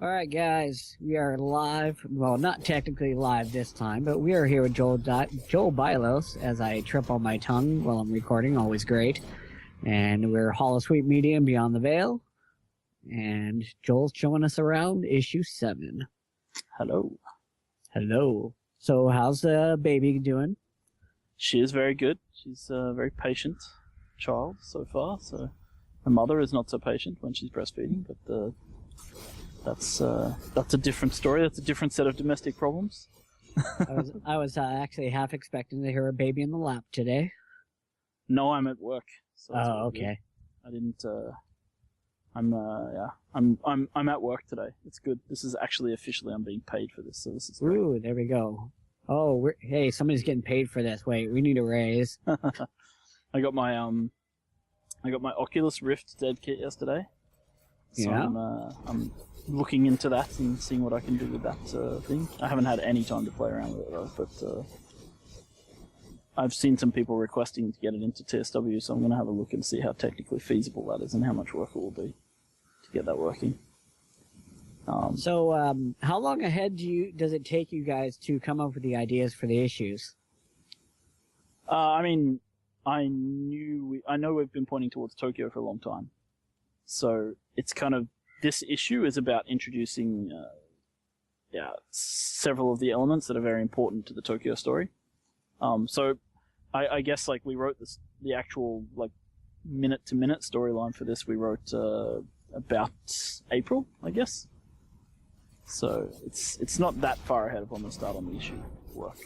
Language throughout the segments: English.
Alright guys, we are live, well not technically live this time, but we are here with Joel Bylos as I trip on my tongue while I'm recording, always great. And we're Holosuite Media and Beyond the Veil. And Joel's showing us around issue 7. Hello. Hello. So how's the baby doing? She is very good. She's a very patient child so far. So her mother is not so patient when she's breastfeeding, but that's a different story. That's a different set of domestic problems. I was actually half expecting to hear a baby in the lap today. No, I'm at work. So oh, okay. I didn't. I'm at work today. It's good. This is actually officially I'm being paid for this, so this is great. Ooh, there we go. Oh, hey, somebody's getting paid for this. Wait, we need a raise. I got my Oculus Rift dead kit yesterday. So yeah. I'm looking into that and seeing what I can do with that thing. I haven't had any time to play around with it though, but I've seen some people requesting to get it into TSW, so I'm going to have a look and see how technically feasible that is and how much work it will be to get that working. So how long ahead does it take you guys to come up with the ideas for the issues? I mean, I know we've been pointing towards Tokyo for a long time. So it's kind of, this issue is about introducing several of the elements that are very important to the Tokyo story. So I guess like we wrote the actual like minute-to-minute storyline for this, we wrote about April, I guess. So it's not that far ahead of when we start on the issue work.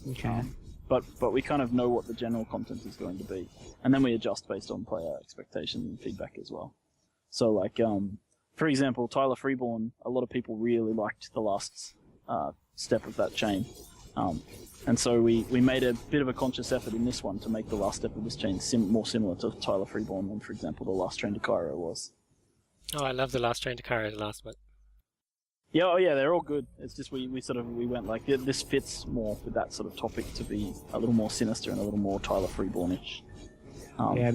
Okay. But we kind of know what the general content is going to be, and then we adjust based on player expectations and feedback as well. So like, for example, Tyler Freeborn, a lot of people really liked the last step of that chain. And so we made a bit of a conscious effort in this one to make the last step of this chain more similar to Tyler Freeborn than, for example, the last train to Cairo was. Oh, I love the last train to Cairo, the last one. Yeah, oh yeah, they're all good. It's just we went like, this fits more with that sort of topic to be a little more sinister and a little more Tyler Freeborn-ish. Yeah,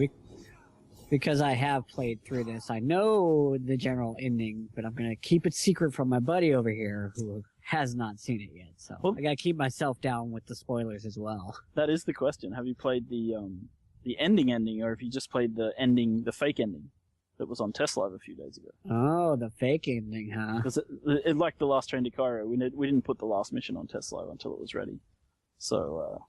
because I have played through this. I know the general ending, but I'm going to keep it secret from my buddy over here who has not seen it yet. So I got to keep myself down with the spoilers as well. That is the question. Have you played the ending, or have you just played the fake ending that was on Testlive a few days ago? Oh, the fake ending, huh? Because it like the last train to Cairo, we didn't put the last mission on Testlive until it was ready. So.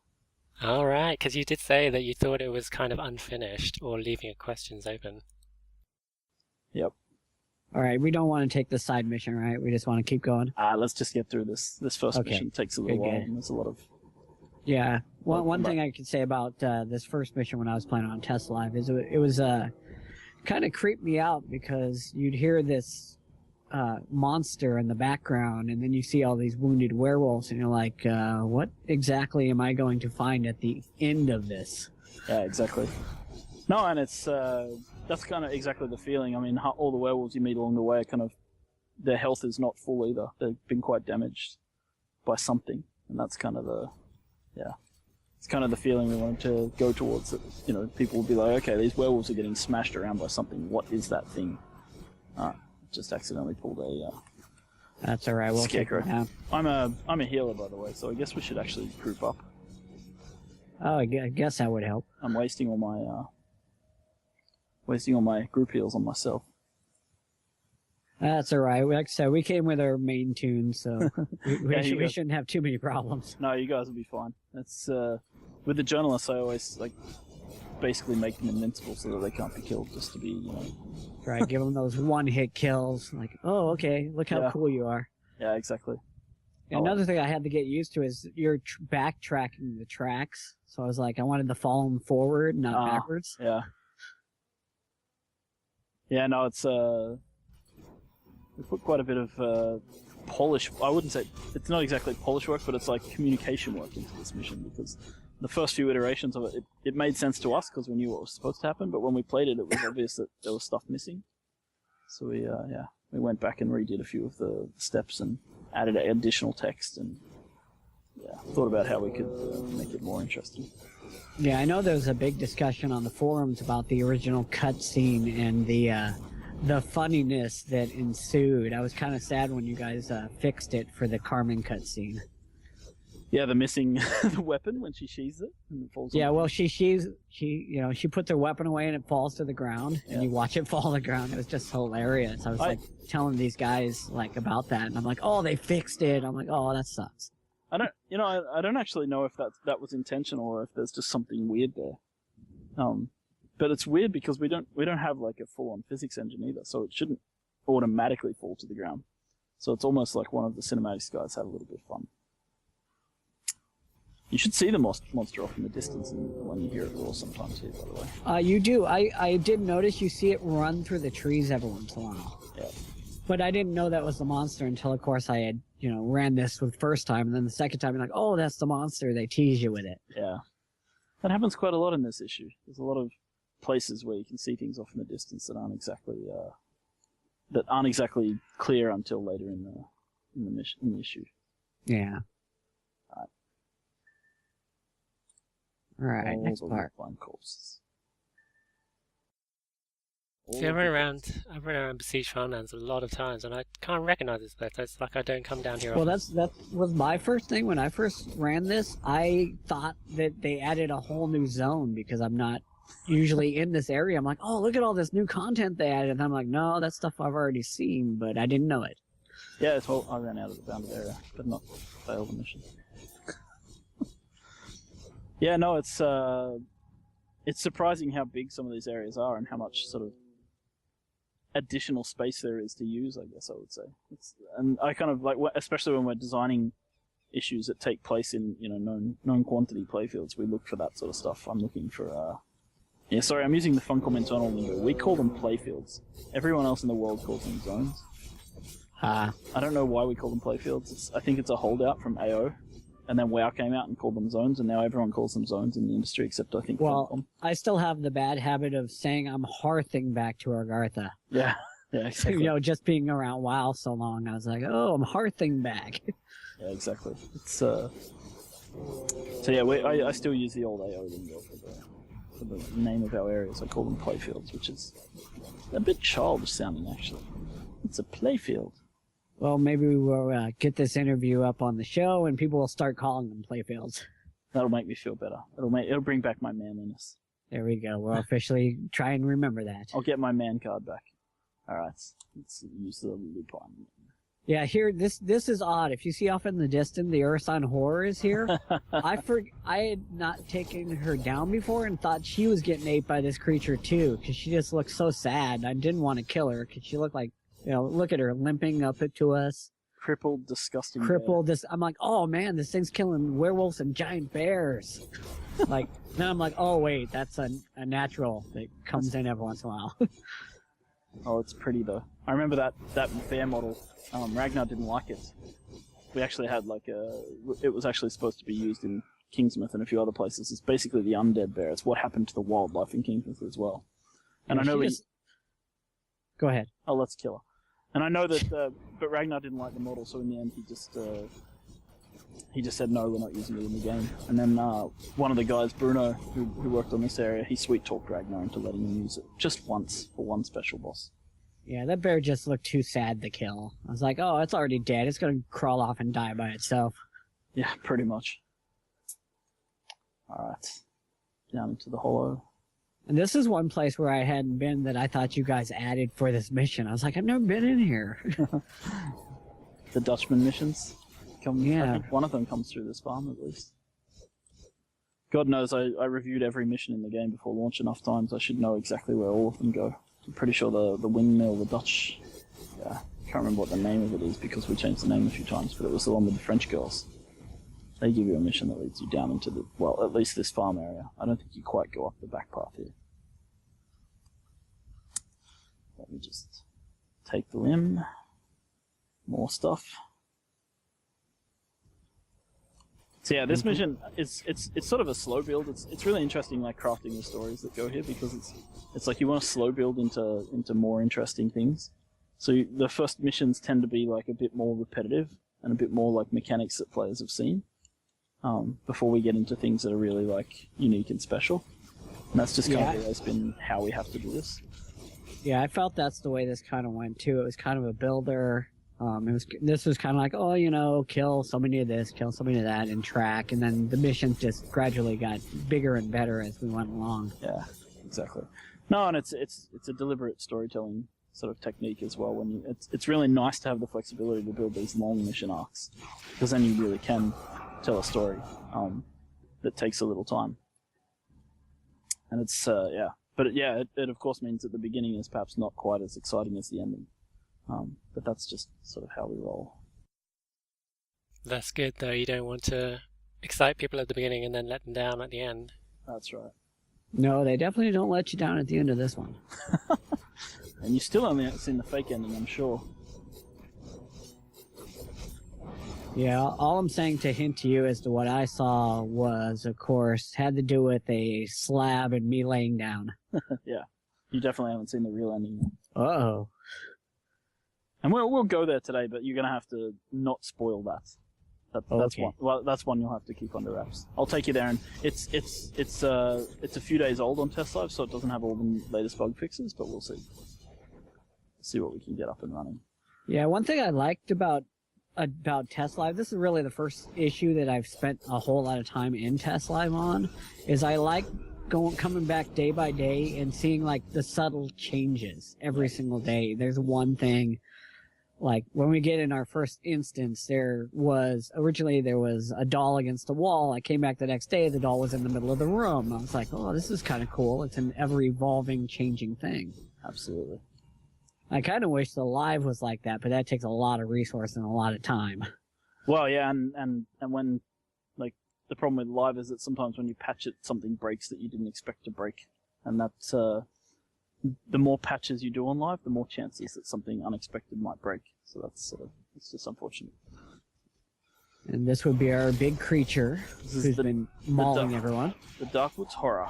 All right, because you did say that you thought it was kind of unfinished or leaving questions open. Yep. All right, we don't want to take the side mission, right? We just want to keep going. Let's just get through this first mission. It takes a little while, and there's a lot of. Yeah, one thing I could say about this first mission when I was playing on Testlive is it was kind of creeped me out because you'd hear this monster in the background, and then you see all these wounded werewolves, and you're like, what exactly am I going to find at the end of this? Yeah, exactly. No, and it's that's kind of exactly the feeling. I mean, all the werewolves you meet along the way are kind of, their health is not full either. They've been quite damaged by something, and that's kind of it's kind of the feeling we wanted to go towards. That, you know, people will be like, okay, these werewolves are getting smashed around by something. What is that thing? Just accidentally pulled a that's all right. We'll scarecrow. take it I'm a healer, by the way, so I guess we should actually group up. Oh, I guess that would help. I'm wasting all my group heals on myself. That's all right. Like I said, we came with our main tune, so we shouldn't have too many problems. No, you guys will be fine. That's with the journalists, I always like basically make them invincible so that they can't be killed, just to be, you know. Right, give them those one-hit kills. Like, oh, okay, look how cool you are. Yeah, exactly. And another thing I had to get used to is you're backtracking the tracks. So I was like, I wanted to follow them forward, not backwards. Yeah. Yeah, no, it's we put quite a bit of polish. I wouldn't say it's not exactly polish work, but it's like communication work into this mission, because the first few iterations of it made sense to us because we knew what was supposed to happen, but when we played it, it was obvious that there was stuff missing. So we went back and redid a few of the steps and added additional text and thought about how we could make it more interesting. Yeah, I know there was a big discussion on the forums about the original cutscene and the the funniness that ensued. I was kind of sad when you guys fixed it for the Carmen cutscene. Yeah, the missing the weapon when she sheathes it and it falls. Yeah, well, she puts her weapon away and it falls to the ground, and you watch it fall to the ground. It was just hilarious. I was like telling these guys like about that, and I'm like, oh, they fixed it. I'm like, oh, that sucks. I don't actually know if that was intentional or if there's just something weird there. But it's weird because we don't have like a full-on physics engine either, so it shouldn't automatically fall to the ground. So it's almost like one of the cinematics guys had a little bit of fun. You should see the monster off in the distance when you hear it roar sometimes here, by the way. You do. I did notice you see it run through the trees every once in a while. Yeah. But I didn't know that was the monster until, of course, I had, ran this for the first time, and then the second time, you're like, oh, that's the monster. They tease you with it. Yeah. That happens quite a lot in this issue. There's a lot of places where you can see things off in the distance that aren't exactly clear until later in the issue. Yeah. All right, next part. Blind corpses. See, I've run around Besieged Farmlands a lot of times, and I can't recognize this place. It's like I don't come down here. Well, that was my first thing when I first ran this. I thought that they added a whole new zone because I'm not usually in this area. I'm like, oh, look at all this new content they added. And I'm like, no, that's stuff I've already seen, but I didn't know it. Yeah, I ran out of the bounded area, but not failed the mission. Yeah, no, it's surprising how big some of these areas are and how much sort of additional space there is to use, I guess I would say. And I kind of like, especially when we're designing issues that take place in known quantity playfields, we look for that sort of stuff. I'm looking for I'm using the Funcom internal lingo. We call them playfields. Everyone else in the world calls them zones. I don't know why we call them playfields. I think it's a holdout from AO. And then WoW came out and called them zones, and now everyone calls them zones in the industry, except I think Funcom. Well, I still have the bad habit of saying I'm hearthing back to Argartha. Yeah, exactly. Just being around WoW so long, I was like, oh, I'm hearthing back. Yeah, exactly. It's so yeah, I still use the old AO lingo for the name of our areas. I call them playfields, which is a bit childish sounding, actually. It's a playfield. Well, maybe we will get this interview up on the show, and people will start calling them playfields. That'll make me feel better. It'll bring back my manliness. There we go. We'll officially try and remember that. I'll get my man card back. All right, let's use the lupine. Yeah, here this is odd. If you see off in the distance, the Urson Horror is here. I had not taken her down before and thought she was getting ate by this creature too, because she just looked so sad. I didn't want to kill her because she looked like. Look at her limping up to us. Crippled, disgusting. I'm like, oh man, this thing's killing werewolves and giant bears. Then I'm like, oh wait, that's a natural that comes in every once in a while. Oh, it's pretty though. I remember that bear model. Ragnar didn't like it. We actually had it was actually supposed to be used in Kingsmouth and a few other places. It's basically the undead bear. It's what happened to the wildlife in Kingsmouth as well. And I know Go ahead. Oh, let's kill her. And I know that, but Ragnar didn't like the model, so in the end he just said, no, we're not using it in the game. And then one of the guys, Bruno, who worked on this area, he sweet-talked Ragnar into letting him use it just once for one special boss. Yeah, that bear just looked too sad to kill. I was like, oh, it's already dead. It's going to crawl off and die by itself. Yeah, pretty much. Alright. Down into the hollow. And this is one place where I hadn't been that I thought you guys added for this mission. I was like, I've never been in here. The Dutchman missions? Yeah. I think one of them comes through this farm, at least. God knows I reviewed every mission in the game before launch enough times. I should know exactly where all of them go. I'm pretty sure the windmill, the Dutch... Yeah, I can't remember what the name of it is because we changed the name a few times, but it was the one with the French girls. They give you a mission that leads you down into at least this farm area. I don't think you quite go up the back path here. Let me just take the limb. More stuff. So yeah, this mission it's sort of a slow build. It's really interesting, like crafting the stories that go here because it's like you want to slow build into more interesting things. So the first missions tend to be like a bit more repetitive and a bit more like mechanics that players have seen. Before we get into things that are really like unique and special. And that's just kind of always been how we have to do this. Yeah, I felt that's the way this kind of went too. It was kind of a builder. This was kind of like, oh, you know, kill so many of this, kill so many of that, and track, and then the missions just gradually got bigger and better as we went along. Yeah, exactly. No, and it's a deliberate storytelling sort of technique as well. When it's really nice to have the flexibility to build these long mission arcs, because then you really can tell a story that takes a little time. And it's it of course means that the beginning is perhaps not quite as exciting as the ending. But that's just sort of how we roll. That's good, though. You don't want to excite people at the beginning and then let them down at the end. That's right. No, they definitely don't let you down at the end of this one. And you still only haven't seen the fake ending, I'm sure. Yeah, all I'm saying to hint to you as to what I saw was, of course, had to do with a slab and me laying down. Yeah, you definitely haven't seen the real ending yet. Uh-oh. And we'll go there today, but you're going to have to not spoil that. That's okay. one. Well, that's one you'll have to keep under wraps. I'll take you there, and it's a few days old on Testlive, so it doesn't have all the latest bug fixes, but we'll see. See what we can get up and running. Yeah, one thing I liked about Testlive, this is really the first issue that I've spent a whole lot of time in Testlive on, is I like coming back day by day and seeing like the subtle changes every single day. There's one thing, like when we get in our first instance, originally there was a doll against a wall. I came back the next day, the doll was in the middle of the room. I was like, oh, this is kind of cool. It's an ever-evolving, changing thing. Absolutely. I kind of wish the live was like that, but that takes a lot of resource and a lot of time. Well, yeah, and when, like, the problem with live is that sometimes when you patch it, something breaks that you didn't expect to break. And that's, the more patches you do on live, the more chances that something unexpected might break. So that's, it's just unfortunate. And this would be our big creature who's been mauling everyone. The Darkwoods Horror.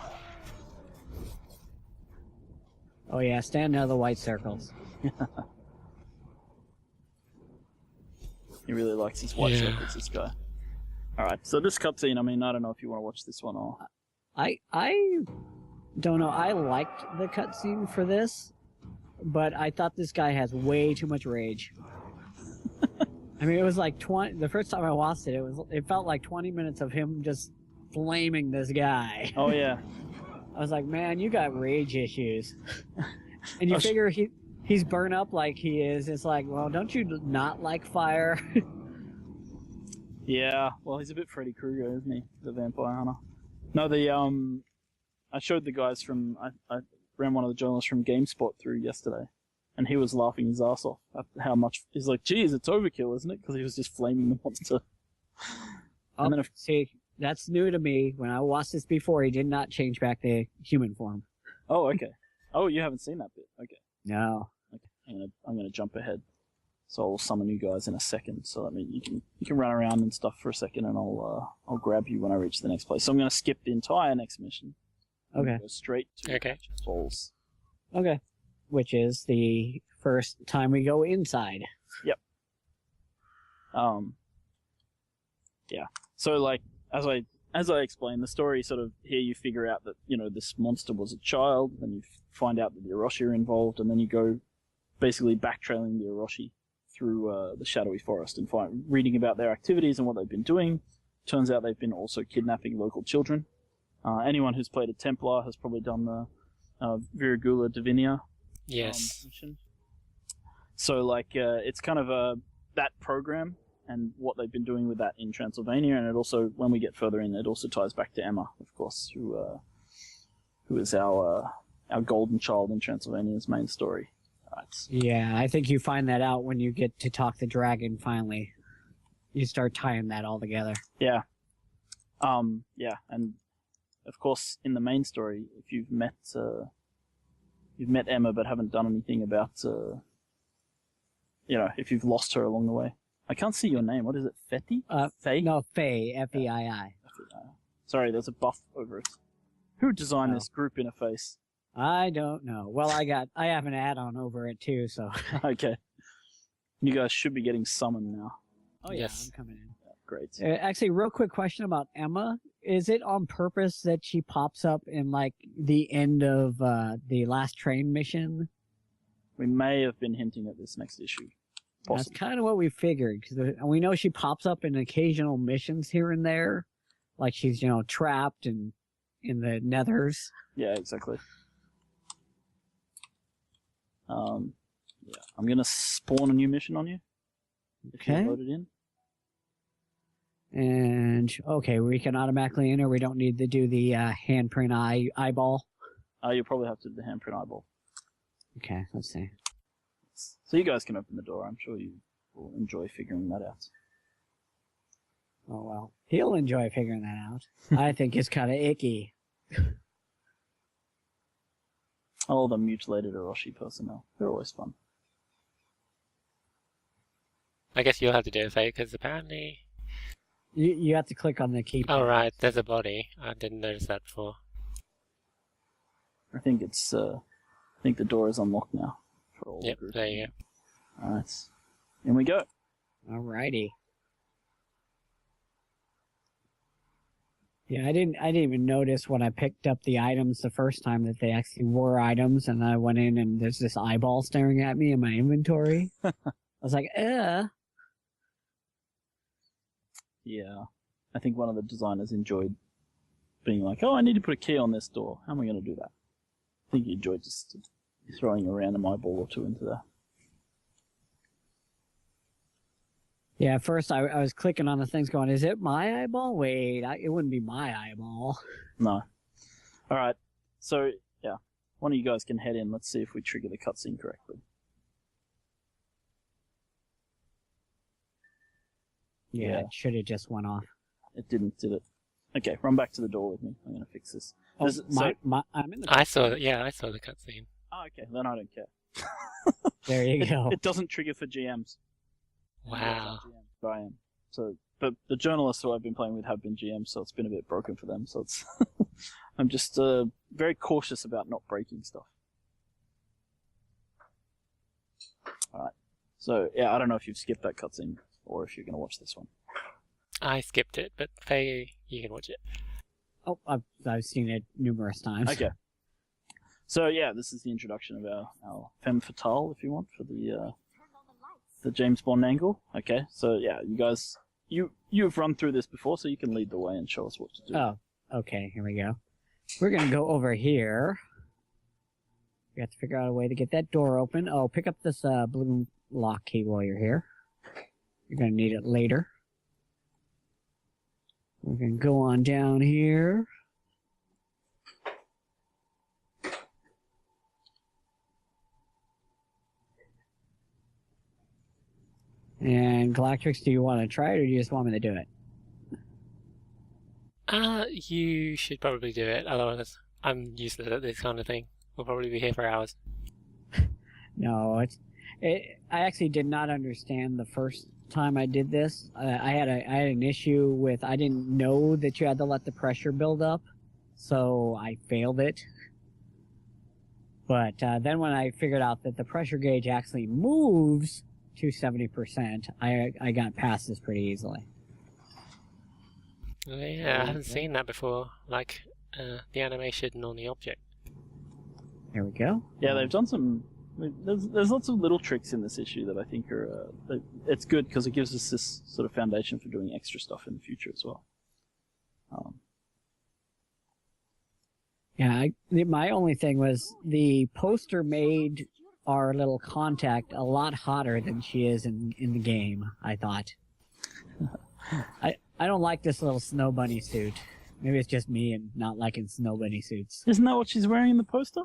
Oh yeah, stand out of the white circles. He really likes his white circles, this guy. Alright, so this cutscene, I mean, I don't know if you want to watch this one or... I don't know. I liked the cutscene for this, but I thought this guy has way too much rage. I mean, it was like the first time I watched it, it felt like 20 minutes of him just flaming this guy. Oh, yeah. I was like, man, you got rage issues. And you figure he's burned up like he is. It's like, well, don't you not like fire? Yeah, well, he's a bit Freddy Krueger, isn't he? The vampire hunter. No, I showed the guys from... I ran one of the journalists from GameSpot through yesterday, and he was laughing his ass off at how much... He's like, geez, it's overkill, isn't it? Because he was just flaming the monster. See, that's new to me. When I watched this before, he did not change back to human form. Oh, okay. Oh, you haven't seen that bit. Okay. No. Okay. I'm gonna jump ahead. So I'll summon you guys in a second. So that means you can run around and stuff for a second, and I'll grab you when I reach the next place. So I'm gonna skip the entire next mission. Okay. Go straight to balls. Okay. Which is the first time we go inside. Yep. Yeah. So like as I explained, the story sort of here you figure out that, you know, this monster was a child, then you find out that the Orochi are involved, and then you go basically backtrailing the Orochi through the shadowy forest and reading about their activities and what they've been doing. Turns out they've been also kidnapping local children. Anyone who's played a Templar has probably done the Viragula Divinia mission. So like it's kind of that program and what they've been doing with that in Transylvania, and it also, when we get further in, it also ties back to Emma, of course, who is our golden child in Transylvania's main story. Right. Yeah, I think you find that out when you get to talk the dragon finally. You start tying that all together. Yeah. Yeah, and of course in the main story, if you've met Emma but haven't done anything about if you've lost her along the way. I can't see your name. What is it? Fetti? Feii? No, Feii. F-E-I-I. Sorry, there's a buff over it. Who designed this group interface? I don't know. Well, I have an add-on over it too, so. Okay. You guys should be getting summoned now. Oh yeah, yes. I'm coming in. Yeah, great. Actually, real quick question about Emma. Is it on purpose that she pops up in like the end of the last train mission? We may have been hinting at this next issue. That's Possibly. kind of what we figured, because we know she pops up in occasional missions here and there, like she's trapped in the nethers. Yeah, exactly. Yeah, I'm gonna spawn a new mission on you. If you Okay. load it in. And okay, we can automatically enter. We don't need to do the handprint eyeball. You'll probably have to do the handprint eyeball. Okay, let's see. So you guys can open the door. I'm sure you will enjoy figuring that out. Oh well, he'll enjoy figuring that out. I think it's kind of icky. Oh, the mutilated Orochi personnel. They're always fun. I guess you'll have to do it, Feii, because apparently... You have to click on the key. Oh, right, there's a body. I didn't notice that before. I think it's. I think the door is unlocked now for all. Yep, the group. there you go. All right, in we go. Alrighty. Yeah, I didn't even notice when I picked up the items the first time that they actually were items, and I went in and there's this eyeball staring at me in my inventory. I was like, Yeah, I think one of the designers enjoyed being like, "Oh, I need to put a key on this door. How am I going to do that?" I think he enjoyed just throwing a random eyeball or two into there. Yeah, at first I was clicking on the things going, is it my eyeball? Wait, it wouldn't be my eyeball. No. All right. So yeah, one of you guys can head in. Let's see if we trigger the cutscene correctly. Yeah, it should have just went off. It didn't, did it? Okay, run back to the door with me. I'm going to fix this. Oh, There's- I'm in the... I saw the cutscene. Oh, okay. Then I don't care. There you go. It doesn't trigger for GMs. Wow. But I am. So, but the journalists who I've been playing with have been GMs, so it's been a bit broken for them. So it's, I'm just very cautious about not breaking stuff. All right. So yeah, I don't know if you've skipped that cutscene or if you're going to watch this one. I skipped it, but Feii, you can watch it. Oh, I've seen it numerous times. Okay. So yeah, this is the introduction of our femme fatale, if you want, for the James Bond angle. Okay. So yeah, you guys, you've run through this before, so you can lead the way and show us what to do. Oh, okay, here we go. We're going to go over here. We have to figure out a way to get that door open. Oh, pick up this blue lock key while you're here. You're going to need it later. We're going to go on down here. And Galactrix, do you want to try it or do you just want me to do it? You should probably do it, otherwise I'm useless at this kind of thing. We'll probably be here for hours. No, I actually did not understand the first time I did this. I had an issue with, I didn't know that you had to let the pressure build up, so I failed it. But then when I figured out that the pressure gauge actually moves to 70%, I got past this pretty easily. Oh, yeah, I haven't seen that before, like the animation on the object. There we go. Yeah, they've done some. There's lots of little tricks in this issue that I think are. It's good because it gives us this sort of foundation for doing extra stuff in the future as well. Yeah, my only thing was the poster made our little contact a lot hotter than she is in the game, I thought. I don't like this little snow bunny suit. Maybe it's just me and not liking snow bunny suits. Isn't that what she's wearing in the poster?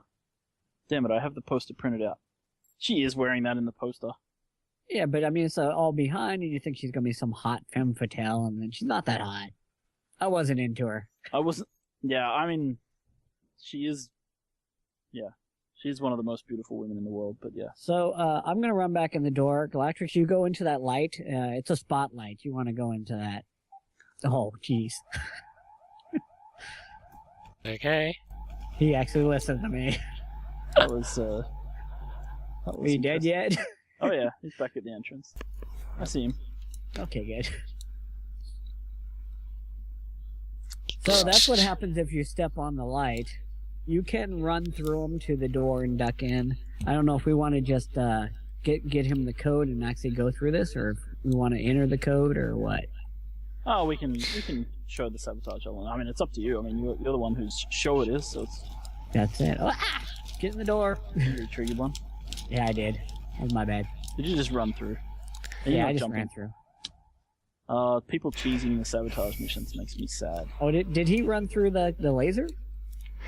Damn it, I have the poster printed out. She is wearing that in the poster. Yeah, but I mean, it's all behind, and you think she's gonna be some hot femme fatale, and then she's not that hot. I wasn't into her. I wasn't. Yeah, I mean, she is. Yeah, she's one of the most beautiful women in the world. But yeah. So I'm gonna run back in the door. Galactrix, you go into that light. It's a spotlight. You want to go into that? Oh, jeez. Okay. He actually listened to me. That was. That was Are you dead impressive. yet? Oh yeah, he's back at the entrance. I see him. Okay, good. So that's what happens if you step on the light. You can run through them to the door and duck in, I don't know if we want to just get him the code and actually go through this, or if we want to enter the code, or what. Oh, we can show the sabotage element. I mean, it's up to you. I mean, you're the one whose show it is, so it's... That's it. Oh, get in the door. You triggered one. Yeah, I did. That was my bad. Did you just run through? Yeah, I just ran through. People cheesing the sabotage missions makes me sad. Oh, did he run through the laser?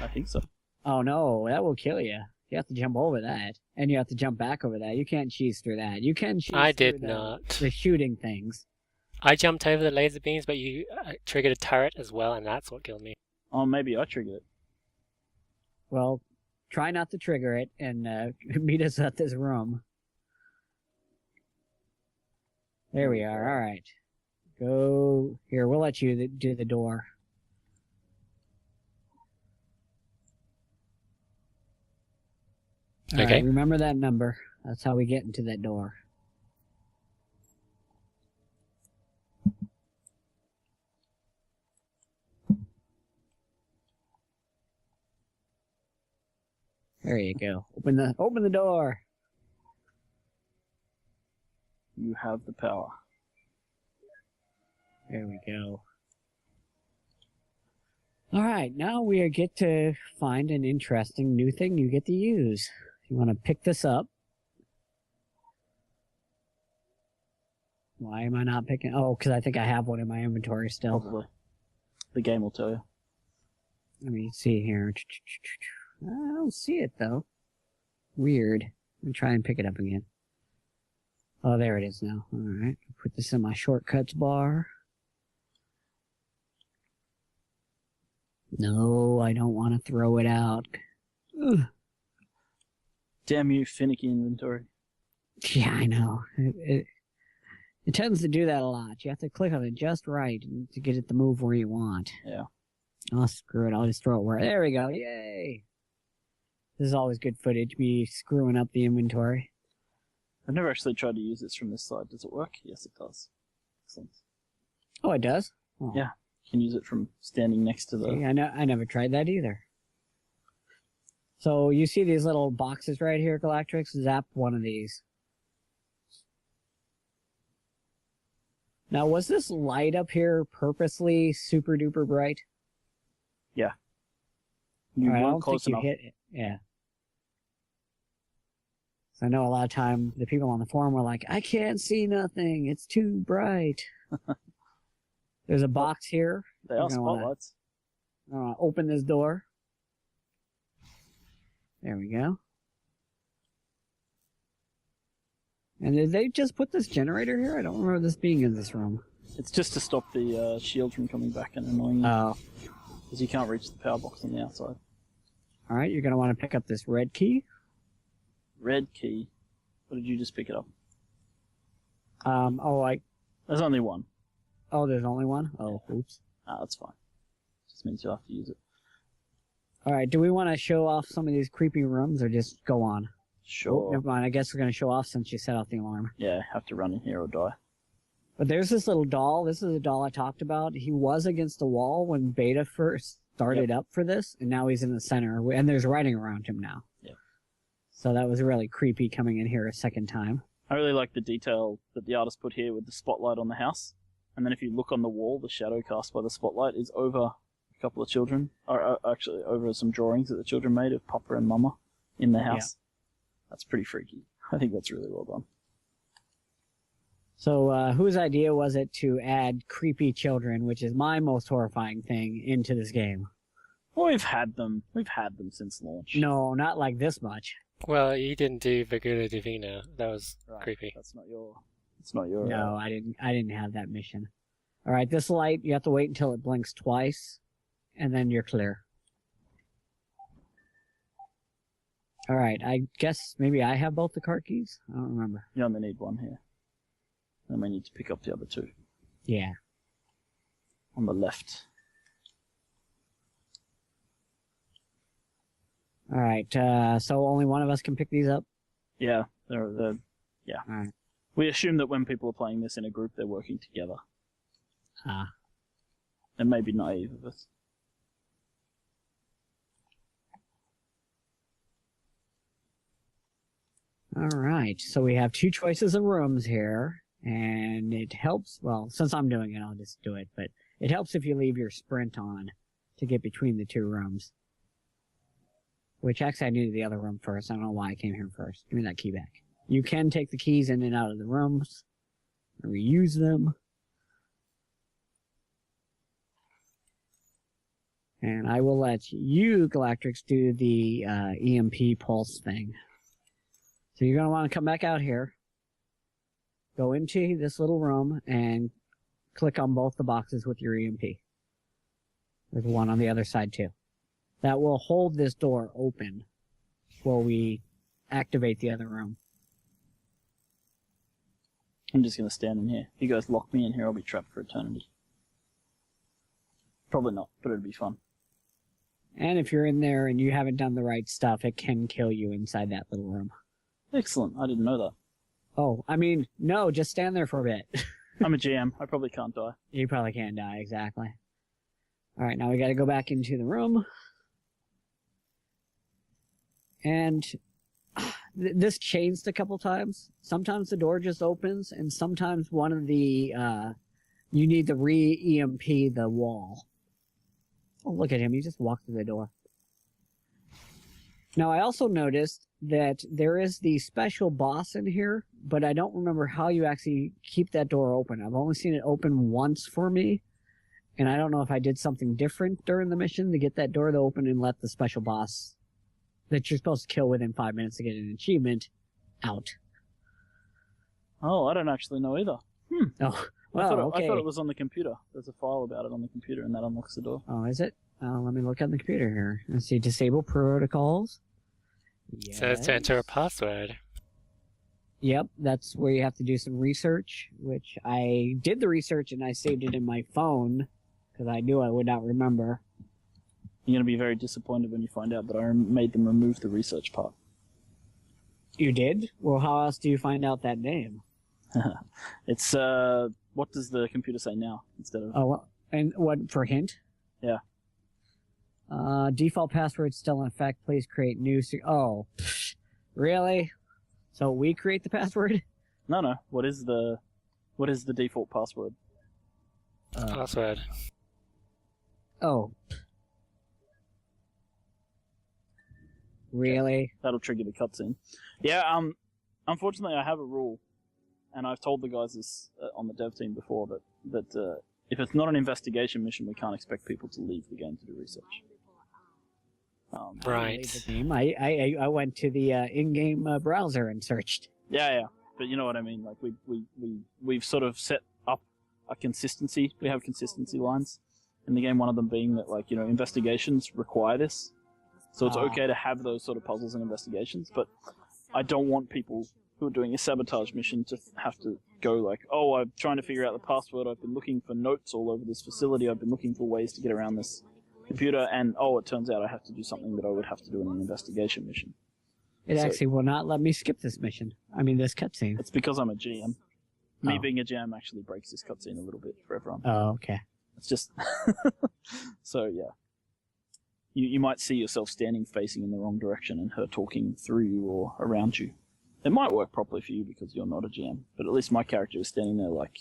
I think so. Oh no, that will kill you. You have to jump over that, and you have to jump back over that. You can't cheese through that. You can cheese I through did not. The shooting things. I jumped over the laser beams, but you triggered a turret as well, and that's what killed me. Oh, maybe I triggered it. Well, try not to trigger it, and meet us at this room. There we are. All right. Go here. We'll let you do the door. All Okay. right, remember that number. That's how we get into that door. There you go. Open the door. You have the power. There we go. All right, now we get to find an interesting new thing you get to use. You want to pick this up. Why am I not picking? Oh, because I think I have one in my inventory still. Probably. The game will tell you. Let me see here. I don't see it though. Weird. Let me try and pick it up again. Oh, there it is now. All right. Put this in my shortcuts bar. No, I don't want to throw it out. Ugh. Damn you, finicky inventory. Yeah, I know. It tends to do that a lot. You have to click on it just right to get it to move where you want. Yeah. Oh, screw it. I'll just throw it where... There we go. Yay! This is always good footage, me screwing up the inventory. I've never actually tried to use this from this side. Does it work? Yes, it does. Excellent. Oh, it does? Oh. Yeah. You can use it from standing next to the... See, I never tried that either. So you see these little boxes right here, Galactrix? Zap one of these. Now, was this light up here purposely super duper bright? Yeah. You I weren't don't close think enough. you hit it. Yeah. So I know a lot of time the people on the forum were like, I can't see nothing. It's too bright. There's a box here. They are spotlights. Open this door. There we go. And did they just put this generator here? I don't remember this being in this room. It's just to stop the shield from coming back and annoying you. Oh. Because you can't reach the power box on the outside. Alright, you're going to want to pick up this red key. Red key. What did you just pick it up? There's only one. Oh, there's only one? Oh, oops. Ah, that's fine. Just means you'll have to use it. Alright, do we want to show off some of these creepy rooms or just go on? Sure. Oh, never mind, I guess we're going to show off since you set off the alarm. Yeah, have to run in here or die. But there's this little doll. This is a doll I talked about. He was against the wall when beta first started up for this, and now he's in the center, and there's writing around him now. Yep. So that was really creepy coming in here a second time. I really like the detail that the artist put here with the spotlight on the house. And then if you look on the wall, the shadow cast by the spotlight is over a couple of children, or actually over some drawings that the children made of Papa and Mama in the house. Yeah. That's pretty freaky. I think that's really well done. So whose idea was it to add creepy children, which is my most horrifying thing, into this game? Well, we've had them. We've had them since launch. No, not like this much. Well, you didn't do Vigura Divina. That was Right. creepy. That's not your... It's not your... No, I didn't have that mission. All right, this light, you have to wait until it blinks twice, and then you're clear. All right, I guess maybe I have both the card keys? I don't remember. You only need one here. Then we need to pick up the other two. Yeah. On the left. All right, so only one of us can pick these up? Yeah, they're yeah. All right. We assume that when people are playing this in a group, they're working together. Ah. It may be naive of us. All right, so we have 2 choices of rooms here, and it helps. Well, since I'm doing it, I'll just do it. But it helps if you leave your sprint on to get between the 2 rooms. Which actually, I needed the other room first. I don't know why I came here first. Give me that key back. You can take the keys in and out of the rooms, and reuse them. And I will let you, Galactrix, do the EMP pulse thing. So you're going to want to come back out here, go into this little room, and click on both the boxes with your EMP. There's one on the other side, too. That will hold this door open while we activate the other room. I'm just going to stand in here. If you guys lock me in here, I'll be trapped for eternity. Probably not, but it'd be fun. And if you're in there and you haven't done the right stuff, it can kill you inside that little room. Excellent. I didn't know that. Oh, I mean, no, just stand there for a bit. I'm a GM. I probably can't die. You probably can't die, exactly. Alright, now we gotta go back into the room. And this changed a couple times. Sometimes the door just opens, and sometimes one of the, you need to re-EMP the wall. Oh, look at him. He just walked through the door. Now, I also noticed that there is the special boss in here, but I don't remember how you actually keep that door open. I've only seen it open once for me, and I don't know if I did something different during the mission to get that door to open and let the special boss that you're supposed to kill within 5 minutes to get an achievement out. Oh, I don't actually know either. Oh, well, okay. I thought it was on the computer. There's a file about it on the computer, and that unlocks the door. Oh, is it? Let me look on the computer here. Let's see, disable protocols. It says to enter a password. Yep, that's where you have to do some research, which I did the research and I saved it in my phone because I knew I would not remember. You're going to be very disappointed when you find out that I made them remove the research part. You did? Well, how else do you find out that name? It's, what does the computer say now instead of... Oh, well, and what, for hint? Yeah. Default password still in effect. Please create new... Oh, really? So we create the password? No. What is the default password? Password. Oh. Really? That'll trigger the cutscene. Yeah, unfortunately I have a rule, and I've told the guys this on the dev team before, that if it's not an investigation mission, we can't expect people to leave the game to do research. Right. I went to the in-game browser and searched. Yeah, but you know what I mean. Like we've sort of set up a consistency. We have consistency lines in the game. One of them being that, like, you know, investigations require this, so it's okay to have those sort of puzzles and investigations. But I don't want people who are doing a sabotage mission to have to go like, oh, I'm trying to figure out the password. I've been looking for notes all over this facility. I've been looking for ways to get around this computer, and it turns out I have to do something that I would have to do in an investigation mission. It actually will not let me skip this mission. I mean, this cutscene. It's because I'm a GM. Me being a GM actually breaks this cutscene a little bit for everyone. Oh, okay. It's just... So, yeah. You might see yourself standing facing in the wrong direction and her talking through you or around you. It might work properly for you because you're not a GM, but at least my character is standing there like...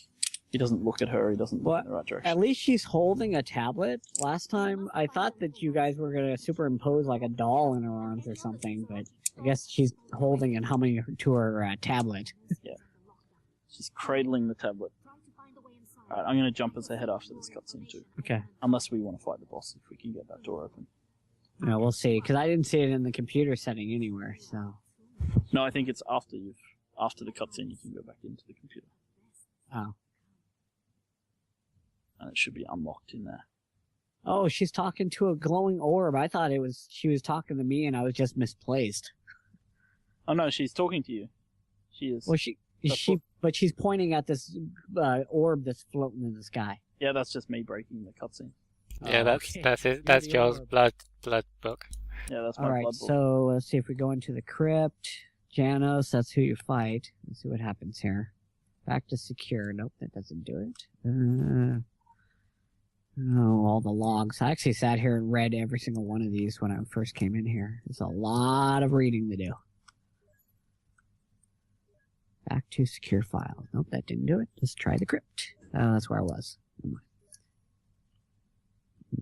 He doesn't look at her, he doesn't look in the right direction. At least she's holding a tablet. Last time, I thought that you guys were going to superimpose like a doll in her arms or something, but I guess she's holding and humming to her tablet. Yeah. She's cradling the tablet. Alright, I'm going to jump us ahead after this cutscene too. Okay. Unless we want to fight the boss, if we can get that door open. Yeah, we'll see, because I didn't see it in the computer setting anywhere, so... No, I think it's after the cutscene you can go back into the computer. Oh. And it should be unlocked in there. Oh, she's talking to a glowing orb. I thought she was talking to me and I was just misplaced. Oh no, she's talking to you. She is. Well, but she's pointing at this orb that's floating in the sky. Yeah, that's just me breaking the cutscene. Yeah, that's it. That's Joel's blood book. Yeah, that's my All right, blood book. so let's see if we go into the crypt. Janos, that's who you fight. Let's see what happens here. Back to secure. Nope, that doesn't do it. Oh, all the logs. I actually sat here and read every single one of these when I first came in here. There's a lot of reading to do. Back to secure files. Nope, that didn't do it. Let's try the crypt. That's where I was.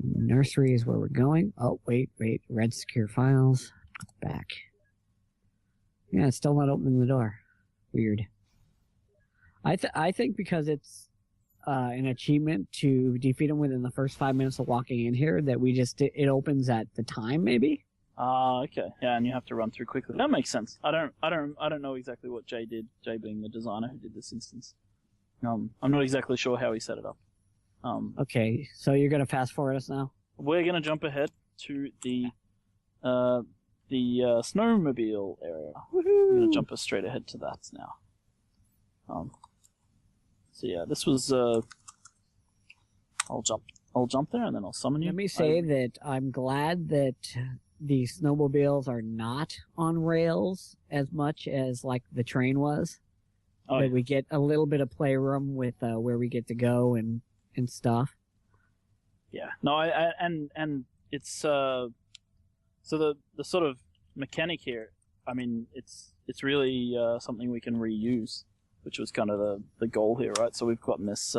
Nursery is where we're going. Oh, wait. Red secure files. Back. Yeah, it's still not opening the door. Weird. I think because it's an achievement to defeat them within the first 5 minutes of walking in here, that it opens at the time, maybe. Okay. Yeah, and you have to run through quickly. That makes sense. I don't know exactly what Jay did. Jay being the designer who did this instance. I'm not exactly sure how he set it up. Okay, so you're gonna fast forward us now. We're gonna jump ahead to the snowmobile area. Woohoo! I'm gonna jump us straight ahead to that now. So yeah, this was. I'll jump there and then I'll summon you. Let me say that I'm glad that the snowmobiles are not on rails as much as like the train was. Oh, that yeah. we get a little bit of playroom with where we get to go and stuff. Yeah. No, and it's so the sort of mechanic here. I mean, it's really something we can reuse, which was kind of the goal here, right? So we've gotten this.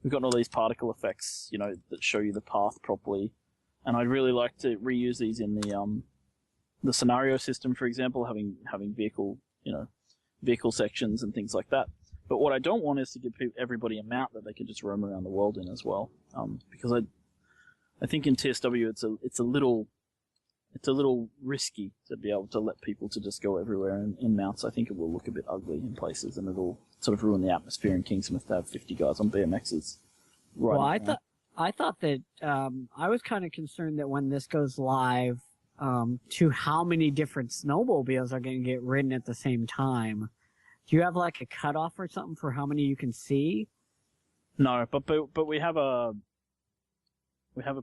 We've gotten all these particle effects, that show you the path properly, and I'd really like to reuse these in the scenario system, for example, having vehicle sections and things like that. But what I don't want is to give everybody a mount that they can just roam around the world in as well, because I think in TSW it's a little risky to be able to let people to just go everywhere in mounts. I think it will look a bit ugly in places, and it'll sort of ruin the atmosphere in Kingsmouth to have 50 guys on BMXs. Well, I thought that I was kind of concerned that when this goes live, to how many different snowmobiles are going to get ridden at the same time. Do you have like a cutoff or something for how many you can see? No, but we have a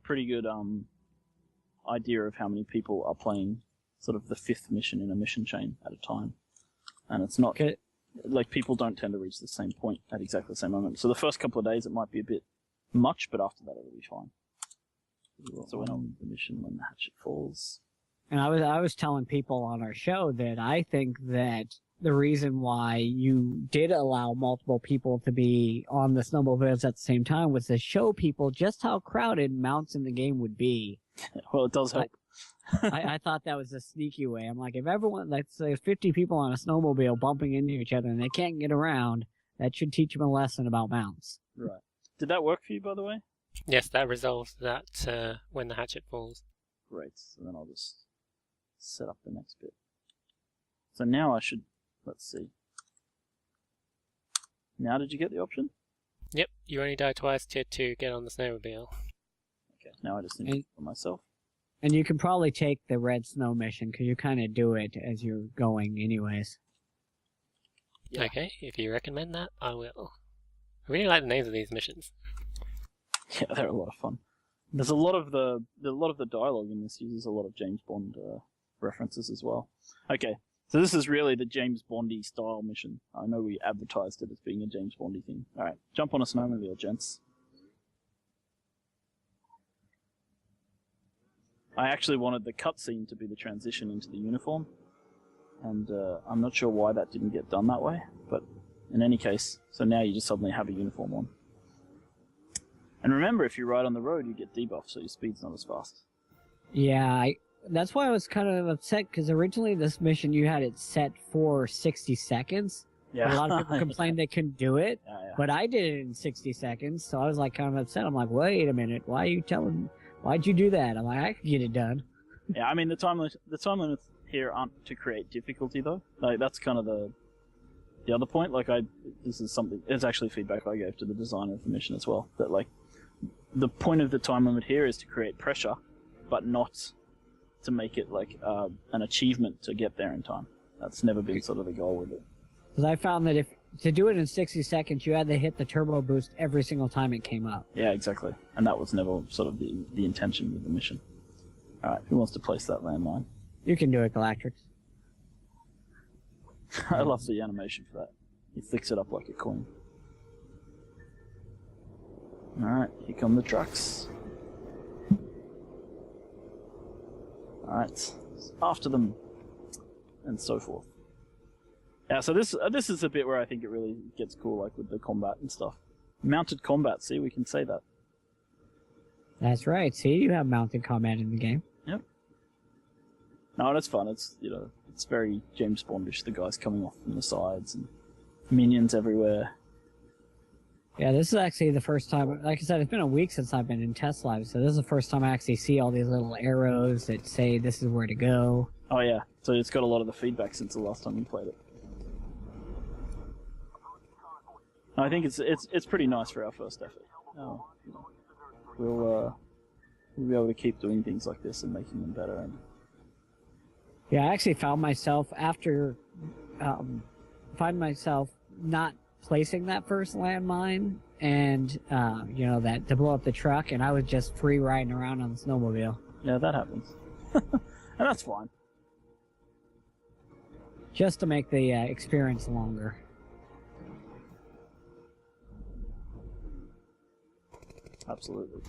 pretty good idea of how many people are playing sort of the 5th mission in a mission chain at a time, and it's not like people don't tend to reach the same point at exactly the same moment. So the first couple of days it might be a bit much, but after that it'll be fine. So we're on the mission when the hatchet falls. And I was telling people on our show that I think that the reason why you did allow multiple people to be on the snowmobiles at the same time was to show people just how crowded mounts in the game would be. Well, it does help. I thought that was a sneaky way. I'm like, if everyone, let's say 50 people on a snowmobile bumping into each other and they can't get around, that should teach them a lesson about mounts. Right. Did that work for you, by the way? Yes, that resolves that when the hatchet falls. Great. So then I'll just set up the next bit. So now I should, let's see. Now did you get the option? Yep, you only die twice to get on the snowmobile. Okay, now I just need to for myself. And you can probably take the red snow mission because you kind of do it as you're going anyways. Yeah. Okay, if you recommend that, I will. I really like the names of these missions. Yeah, they're a lot of fun. There's a lot of the dialogue in this uses a lot of James Bond references as well. Okay, so this is really the James Bondy style mission. I know we advertised it as being a James Bondy thing. All right, jump on a snowmobile, gents. I actually wanted the cutscene to be the transition into the uniform, and I'm not sure why that didn't get done that way, but in any case, so now you just suddenly have a uniform on. And remember, if you ride on the road, you get debuffed, so your speed's not as fast. Yeah, that's why I was kind of upset, because originally this mission you had it set for 60 seconds. Yeah. A lot of people complained they couldn't do it, Yeah. but I did it in 60 seconds, so I was like kind of upset. I'm like, wait a minute, why'd you do that? I'm like, I could get it done. Yeah, I mean, the time limits here aren't to create difficulty, though. Like, that's kind of the other point. Like, this is something, it's actually feedback I gave to the designer of the mission as well, that, like, the point of the time limit here is to create pressure, but not to make it, like, an achievement to get there in time. That's never been sort of the goal with it. Because I found that to do it in 60 seconds, you had to hit the turbo boost every single time it came up. Yeah, exactly. And that was never sort of the intention with the mission. Alright, who wants to place that landmine? You can do it, Galactrix. I love the animation for that. He flicks it up like a coin. Alright, here come the trucks. Alright, after them. And so forth. Yeah, so this is a bit where I think it really gets cool, like with the combat and stuff. Mounted combat, see, we can say that. That's right. See, you have mounted combat in the game. Yep. No, that's fun. It's, you know, it's very James Bondish, the guys coming off from the sides and minions everywhere. Yeah, this is actually the first time, like I said, it's been a week since I've been in Testlive, so this is the first time I actually see all these little arrows that say this is where to go. Oh yeah, so it's got a lot of the feedback since the last time you played it. I think it's pretty nice for our first effort. Oh, you know, we'll be able to keep doing things like this and making them better. And Yeah, I actually found myself after, not placing that first landmine and, you know, that to blow up the truck, and I was just free riding around on the snowmobile. yeah, that happens, and that's fine. Just to make the experience longer. Absolutely.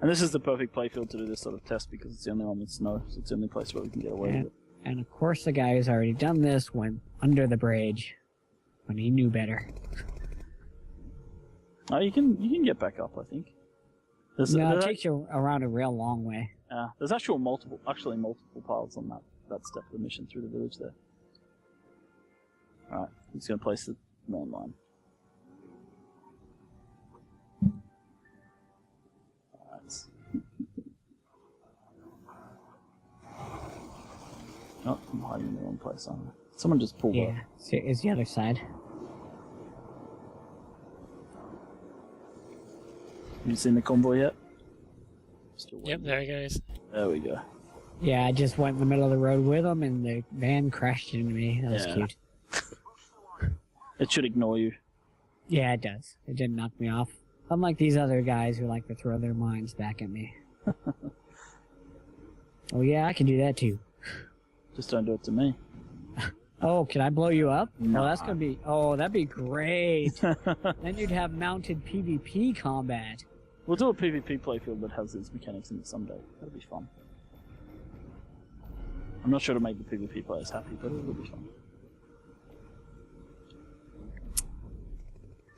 And this is the perfect playfield to do this sort of test because it's the only one with snow, so it's the only place where we can get away with it. And of course the guy who's already done this went under the bridge when he knew better. Oh, you can get back up, I think. No, it takes you around a real long way. There's actually multiple paths on that step of the mission through the village there. Alright, I'm just going to place the landmine. Alright. Oh, I'm hiding in the wrong place, aren't I? Someone just pulled up. Yeah, it's the other side. Have you seen the convoy yet? Still Yep, waiting. there he goes. There we go. Yeah, I just went in the middle of the road with him, and the van crashed into me. That was Yeah. cute. It should ignore you. Yeah, it does. It didn't knock me off. Unlike these other guys who like to throw their mines back at me. Oh yeah, I can do that too. Just don't do it to me. Oh, can I blow you up? Nah. Oh, that's gonna be. Oh, that'd be great. Then you'd have mounted PvP combat. We'll do a PvP playfield that has these mechanics in it someday. That'll be fun. I'm not sure to make the PvP players happy, but it will be fun.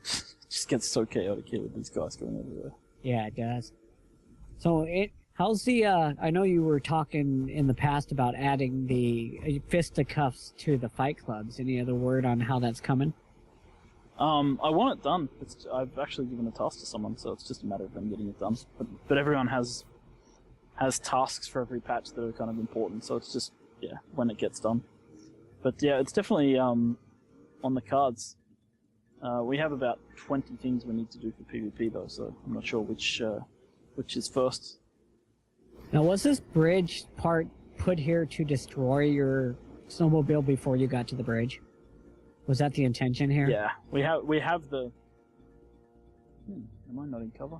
It just gets so chaotic here with these guys going everywhere. Yeah, it does. So how's the? I know you were talking in the past about adding the fisticuffs to the fight clubs. Any other word on how that's coming? I want it done. I've actually given a task to someone, so it's just a matter of them getting it done. But everyone has tasks for every patch that are kind of important, so it's just, yeah, when it gets done. But yeah, it's definitely on the cards. We have about 20 things we need to do for PvP though, so I'm not sure which is first. Now, was this bridge part put here to destroy your snowmobile before you got to the bridge? Was that the intention here? Yeah, we have the. Am I not in cover?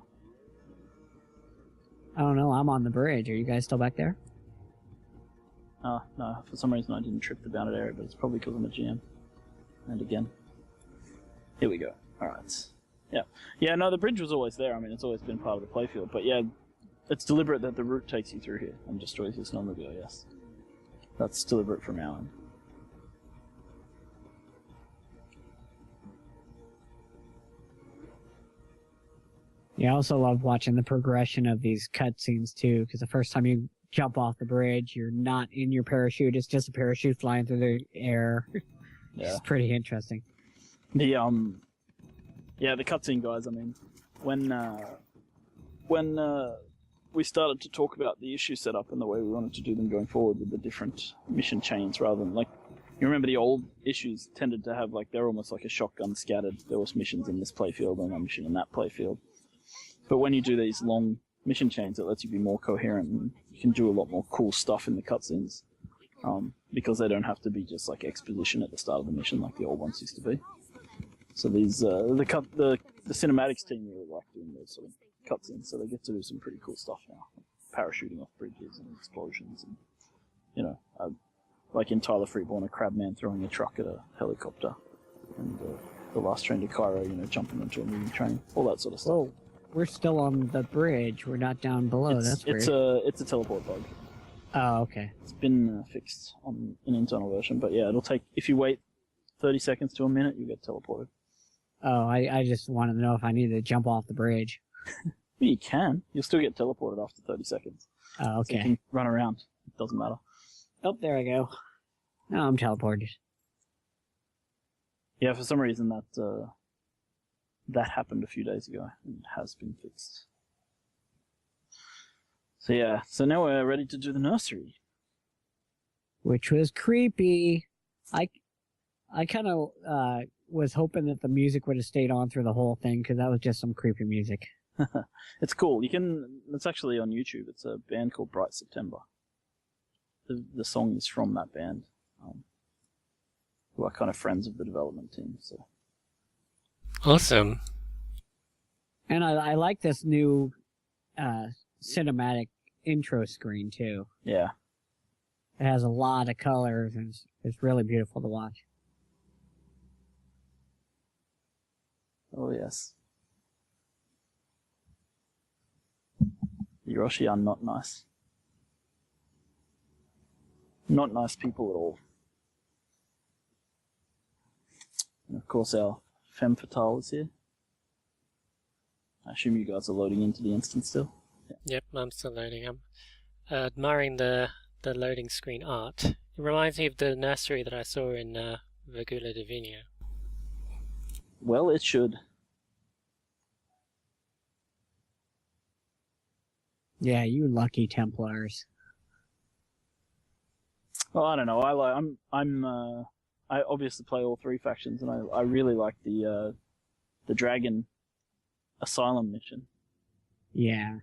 I don't know. I'm on the bridge. Are you guys still back there? No. For some reason I didn't trip the bounded area, but it's probably because I'm a GM. And again. Here we go. Alright. Yeah. Yeah, no, the bridge was always there. I mean, it's always been part of the playfield. But yeah, it's deliberate that the route takes you through here and destroys your snowmobile, yes. That's deliberate from our end. Yeah, I also love watching the progression of these cutscenes too, because the first time you jump off the bridge, you're not in your parachute. It's just a parachute flying through the air. Yeah. It's pretty interesting. The cutscene guys, I mean, when we started to talk about the issue setup and the way we wanted to do them going forward with the different mission chains rather than, like, you remember the old issues tended to have, like, they're almost like a shotgun scattered. There was missions in this playfield and a mission in that playfield. But when you do these long mission chains, it lets you be more coherent and you can do a lot more cool stuff in the cutscenes. Because they don't have to be just like exposition at the start of the mission like the old ones used to be. So these the cinematics team really like doing those sort of cutscenes, so they get to do some pretty cool stuff now, parachuting off bridges and explosions, and you know, like in Tyler Freeborn, a crabman throwing a truck at a helicopter, and the last train to Cairo, you know, jumping into a moving train, all that sort of stuff. Whoa, we're still on the bridge. We're not down below. That's weird. It's a teleport bug. Oh, okay. It's been fixed on an internal version, but yeah, it'll take, if you wait 30 seconds to a minute, you get teleported. Oh, I just wanted to know if I needed to jump off the bridge. Well, you can. You'll still get teleported after 30 seconds. Oh, So you okay. can run around. It doesn't matter. Oh, there I go. Now I'm teleported. Yeah, for some reason that happened a few days ago and it has been fixed. So yeah, so now we're ready to do the nursery. Which was creepy. I kind of was hoping that the music would have stayed on through the whole thing, because that was just some creepy music. It's cool. It's actually on YouTube. It's a band called Bright September. The song is from that band, who are kind of friends of the development team. So Awesome. And I like this new cinematic intro screen, too. yeah, It has a lot of colors, and it's really beautiful to watch. oh yes. The Orochi are not nice. Not nice people at all. And of course our femme fatale is here. I assume you guys are loading into the instance still? Yep, I'm still loading. I'm admiring the loading screen art. It reminds me of the nursery that I saw in Virgula Divina. Well, it should. Yeah, you lucky Templars. Well, I don't know. I obviously play all three factions, and I really like the Dragon Asylum mission. Yeah.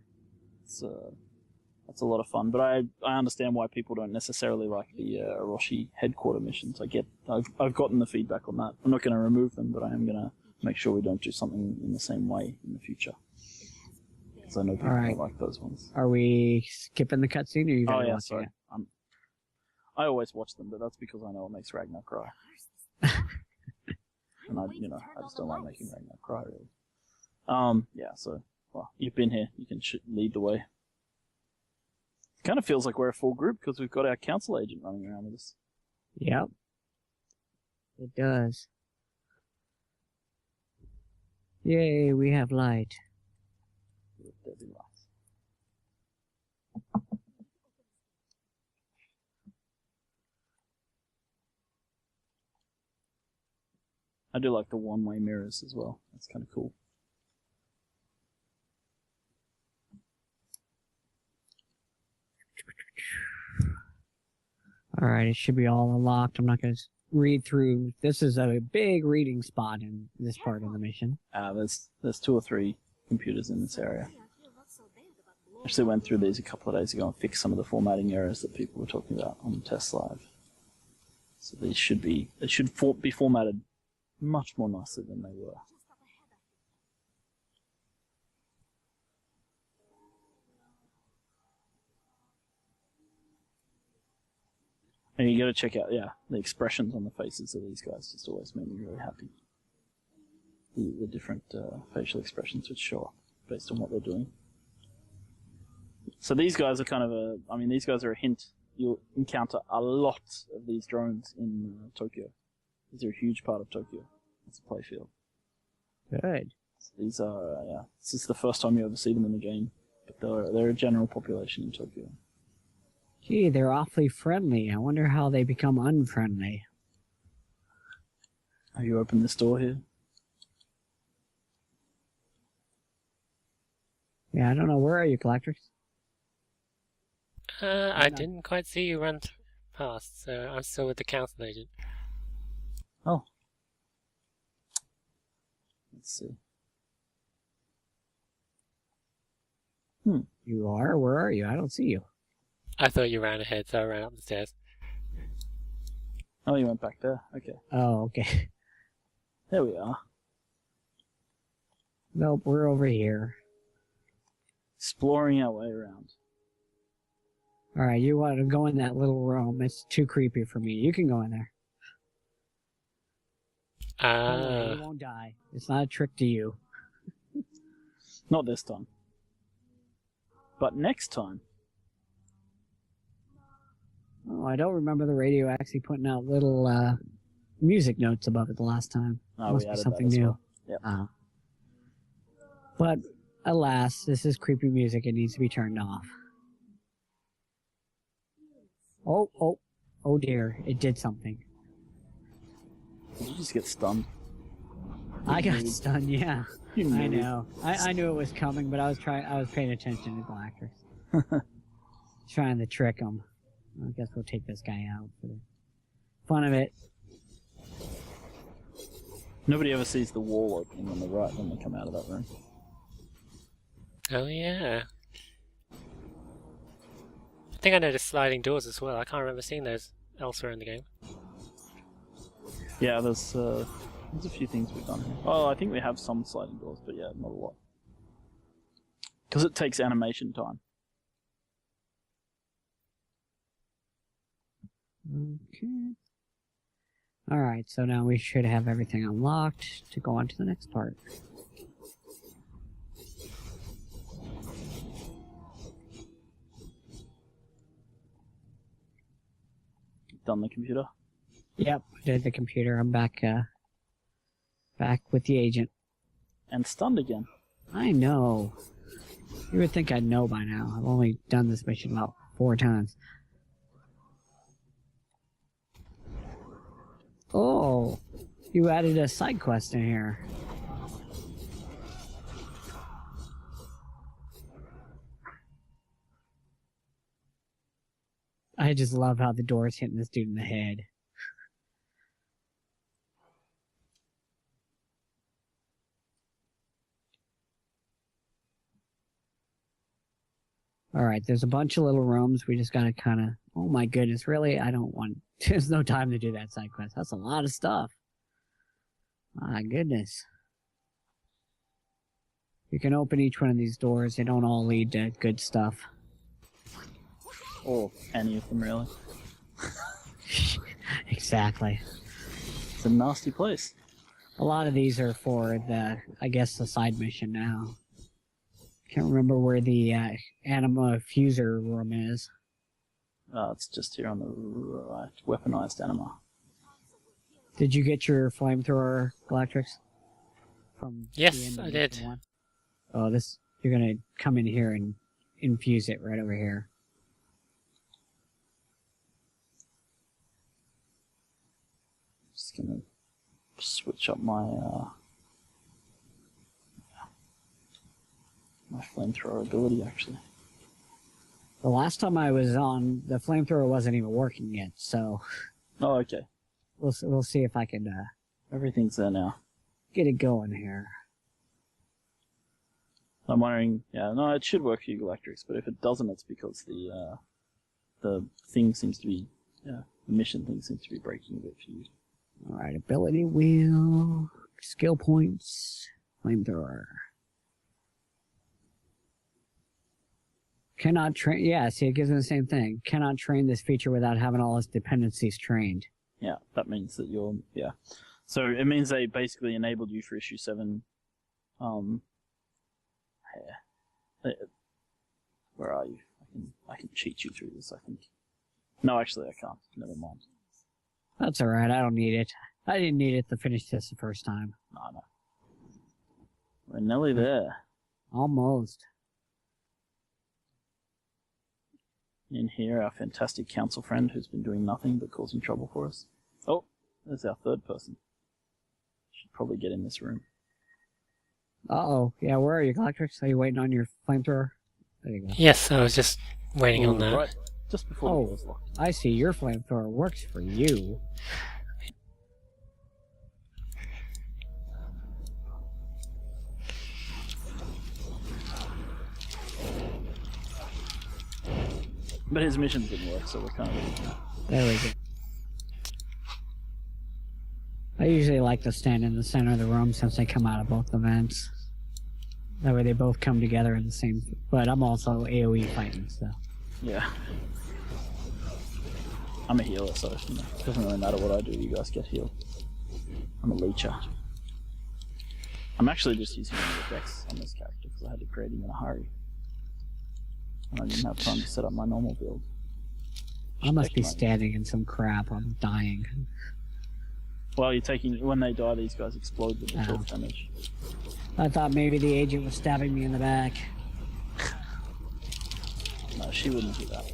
That's a lot of fun, but I understand why people don't necessarily like the Orochi headquarter missions. I've gotten the feedback on that. I'm not going to remove them, but I am going to make sure we don't do something in the same way in the future. Because I know people don't like those ones. Are we skipping the cutscene, or you guys watching sorry. it? I always watch them, but that's because I know it makes Ragnar cry. And I just don't like making Ragnar cry, really. Yeah, so, well, you've been here. You can lead the way. It kind of feels like we're a full group because we've got our council agent running around with us. Yep. It does. Yay, we have light. There'll be lights. I do like the one-way mirrors as well. That's kind of cool. Alright, it should be all unlocked. I'm not going to read through. This is a big reading spot in this part of the mission. There's 2 or 3 computers in this area. I actually went through these a couple of days ago and fixed some of the formatting errors that people were talking about on Testlive. So they should be formatted much more nicely than they were. And you got to check out, the expressions on the faces of these guys just always make me really happy. The different facial expressions which show up based on what they're doing. So these guys are these guys are a hint. You'll encounter a lot of these drones in Tokyo. These are a huge part of Tokyo. It's a playfield. Good. So these are, this is the first time you ever see them in the game, but they're a general population in Tokyo. Gee, they're awfully friendly. I wonder how they become unfriendly. Have you opened this door here? Yeah, I don't know. Where are you, Galactrix? I didn't quite see you run past, so I'm still with the council agent. Oh. Let's see. You are? Where are you? I don't see you. I thought you ran ahead, so I ran up the stairs. Oh, you went back there. Okay. Oh, okay. There we are. Nope, we're over here. Exploring our way around. Alright, you want to go in that little room. It's too creepy for me. You can go in there. Don't worry, you won't die. It's not a trick to you. Not this time. But next time. Oh, I don't remember the radio actually putting out little music notes above it the last time. Oh, Must we be added something that as new. well. Yep. But alas, this is creepy music. It needs to be turned off. Oh dear! It did something. Did you just get stunned? I got stunned. Yeah, You I noob. know. I knew it was coming, but I was paying attention to Galactrix. Trying to trick him. I guess we'll take this guy out for the fun of it. Nobody ever sees the wall opening on the right when they come out of that room. Oh yeah. I think I noticed sliding doors as well. I can't remember seeing those elsewhere in the game. Yeah, there's a few things we've done here. Oh, I think we have some sliding doors, but yeah, not a lot. Because it takes animation time. Okay. Alright, so now we should have everything unlocked to go on to the next part. Done the computer. Yep, did the computer. I'm back with the agent. And stunned again. I know. You would think I'd know by now. I've only done this mission about 4 times. Oh, you added a side quest in here. I just love how the door's hitting this dude in the head. Alright, there's a bunch of little rooms. We just gotta kinda... Oh my goodness, really? I don't want... There's no time to do that side quest. That's a lot of stuff. My goodness. You can open each one of these doors. They don't all lead to good stuff. Or any of them, really. Exactly. It's a nasty place. A lot of these are for the, I guess, the side mission now. Can't remember where the anima fuser room is. It's just here on the right. Weaponized anima. Did you get your flamethrower, Galactrix? From the Yes, end of I mission did. 1? Oh, this... You're gonna come in here and infuse it right over here. Just gonna switch up my my flamethrower ability, actually. The last time I was on, the flamethrower wasn't even working yet, so Oh, okay. we'll see if I can Everything's there now. get it going here. I'm wondering, yeah, no, it should work for you, Galactrix, but if it doesn't, it's because the thing seems to be, the mission thing seems to be breaking a bit for you. Alright, ability wheel, skill points, flamethrower. Cannot train, yeah, see, it gives me the same thing. Cannot train this feature without having all its dependencies trained. Yeah, that means that you're, yeah. So it means they basically enabled you for issue 7. Where are you? I can cheat you through this, I think. No, actually I can't. Never mind. That's alright, I don't need it. I didn't need it to finish this the first time. No. We're nearly there. Almost. In here, our fantastic council friend who's been doing nothing but causing trouble for us. Oh, there's our third person. Should probably get in this room. Uh-oh. Yeah, where are you, Galactrix? Are you waiting on your flamethrower? There you go. Yes, I was just waiting on Ooh, that. right, just before the door's locked. I see. Your flamethrower works for you. But his mission didn't work, so we're kind of... There we go. I usually like to stand in the center of the room since they come out of both events. That way they both come together in the same... But I'm also AoE fighting, so... Yeah. I'm a healer, so it doesn't really matter what I do, you guys get healed. I'm a leecher. I'm actually just using the effects on this character because I had to create him in a hurry. And I didn't have time to set up my normal build. I must be standing in some crap. I'm dying. Well, when they die, these guys explode with the 12 damage. I thought maybe the agent was stabbing me in the back. No, she wouldn't do that.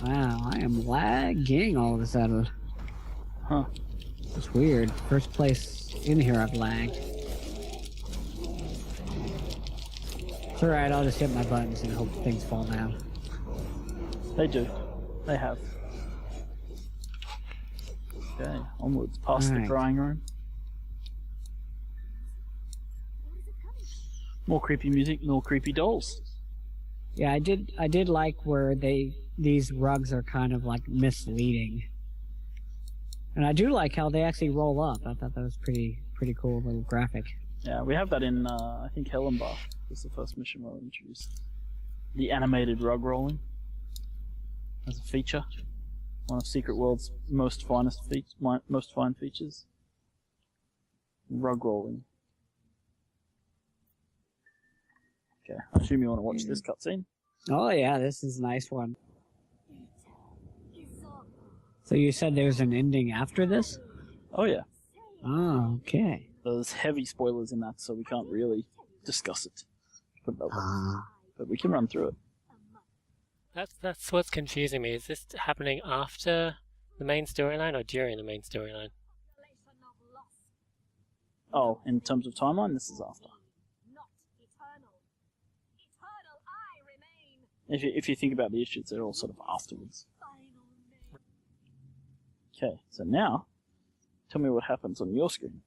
Wow, I am lagging all of a sudden. Huh. It's weird. First place in here I've lagged. It's alright, I'll just hit my buttons and hope things fall down. They do. They have. Okay, onwards past the drying room. More creepy music, more creepy dolls. Yeah, I did like where these rugs are kind of like misleading. And I do like how they actually roll up. I thought that was pretty cool little graphic. Yeah, we have that in I think Hellenbach was the first mission where we introduced the animated rug rolling as a feature. One of Secret World's most fine features. Rug rolling. Okay, I assume you want to watch this cutscene. Oh yeah, this is a nice one. So you said there's an ending after this? Oh yeah. Oh, okay. There's heavy spoilers in that, so we can't really discuss it. But we can run through it. That's what's confusing me. Is this happening after the main storyline or during the main storyline? Oh, in terms of timeline, this is after. If you think about the issues, they're all sort of afterwards. Okay, so now, tell me what happens on your screen.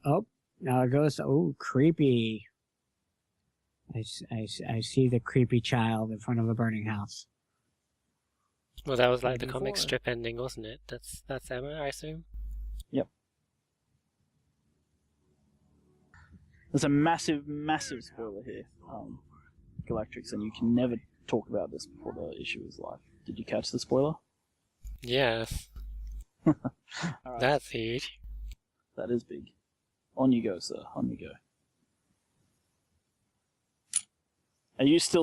Oh, now it goes. Oh, creepy. I see the creepy child in front of a burning house. Well, that was like the comic strip ending, wasn't it? That's Emma, I assume? Yep. There's a massive, massive spoiler here, Galactrix, and you can never talk about this before the issue is live. Did you catch the spoiler? Yes. Right. That's huge. That is big. On you go, sir. On you go. Are you still...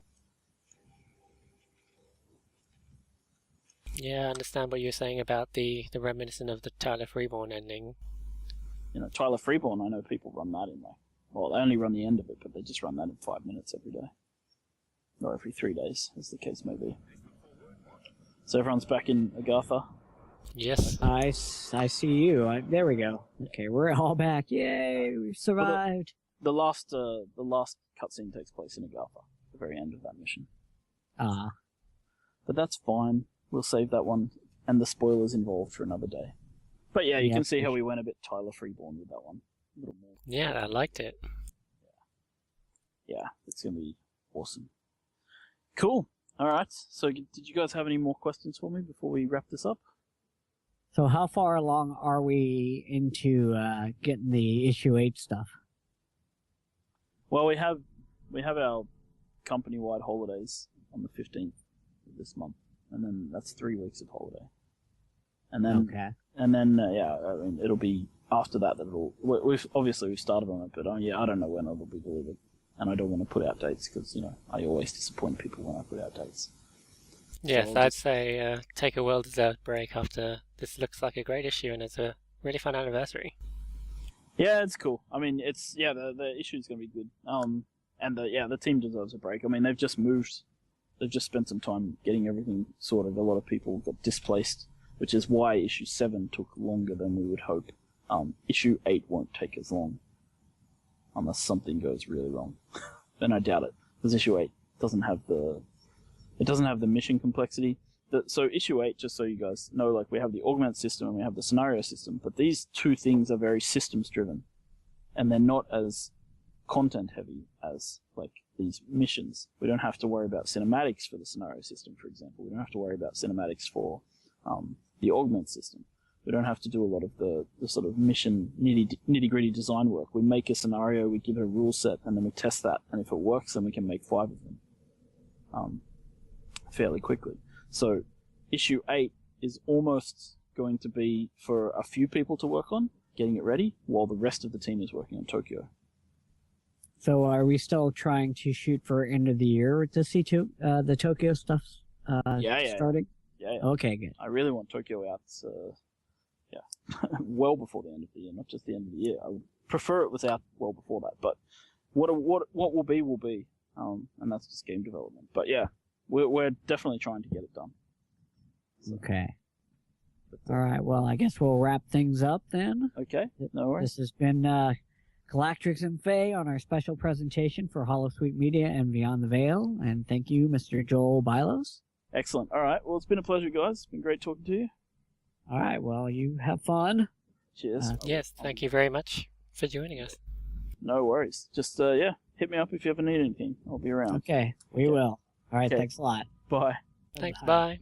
Yeah, I understand what you're saying about the reminiscent of the Tyler Freeborn ending. You know, Tyler Freeborn, I know people run that in like... Well, they only run the end of it, but they just run that in 5 minutes every day. Or every 3 days, as the case may be. So everyone's back in Agartha? Yes. I see you. There we go. Okay, we're all back. Yay, we survived. Well, the last cutscene takes place in Agartha, the very end of that mission. But that's fine. We'll save that one, and the spoilers involved for another day. But yeah, you can see how we went a bit Tyler Freeborn with that one. A little more. Yeah, I liked it. Yeah, it's going to be awesome. Cool. Alright, so did you guys have any more questions for me before we wrap this up? So how far along are we into getting the issue 8 stuff? Well, we have our company-wide holidays on the 15th of this month, and then that's 3 weeks of holiday. And then, yeah, I mean, it'll be after that we've started on it, but I don't know when it'll be delivered, and I don't want to put out dates because I always disappoint people when I put out dates. Yes, so I'd say take a well-deserved break after this looks like a great issue, and it's a really fun anniversary. Yeah, it's cool. I mean, the issue is going to be good. And the team deserves a break. I mean, they've just moved. They've just spent some time getting everything sorted. A lot of people got displaced, which is why issue 7 took longer than we would hope. Issue 8 won't take as long, unless something goes really wrong. Then I doubt it, because issue 8 doesn't have the mission complexity. So issue 8, just so you guys know, like we have the augment system and we have the scenario system, but these two things are very systems driven, and they're not as content heavy as like these missions. We don't have to worry about cinematics for the scenario system, for example. We don't have to worry about cinematics for the augment system. We don't have to do a lot of the sort of mission nitty-gritty design work. We make a scenario, we give it a rule set, and then we test that, and if it works, then we can make 5 of them fairly quickly. So issue 8 is almost going to be for a few people to work on, getting it ready, while the rest of the team is working on Tokyo. So are we still trying to shoot for end of the year to see the Tokyo stuff starting? Yeah. Okay, good. I really want Tokyo out. Well before the end of the year, not just the end of the year. I would prefer it was out well before that. But what will be will be, and that's just game development. But yeah, we're definitely trying to get it done. So, Okay. All right. Well, I guess we'll wrap things up then. okay, no worries. This has been Galactrix and Feii on our special presentation for Holosuite Media and Beyond the Veil. And thank you, Mr. Joel Bylos. Excellent. All right. Well, it's been a pleasure, guys. It's been great talking to you. All right. Well, you have fun. Cheers. Yes, thank you very much for joining us. No worries. Just hit me up if you ever need anything. I'll be around. Okay, we will. All right. Okay. Thanks a lot. Bye. Thanks, bye.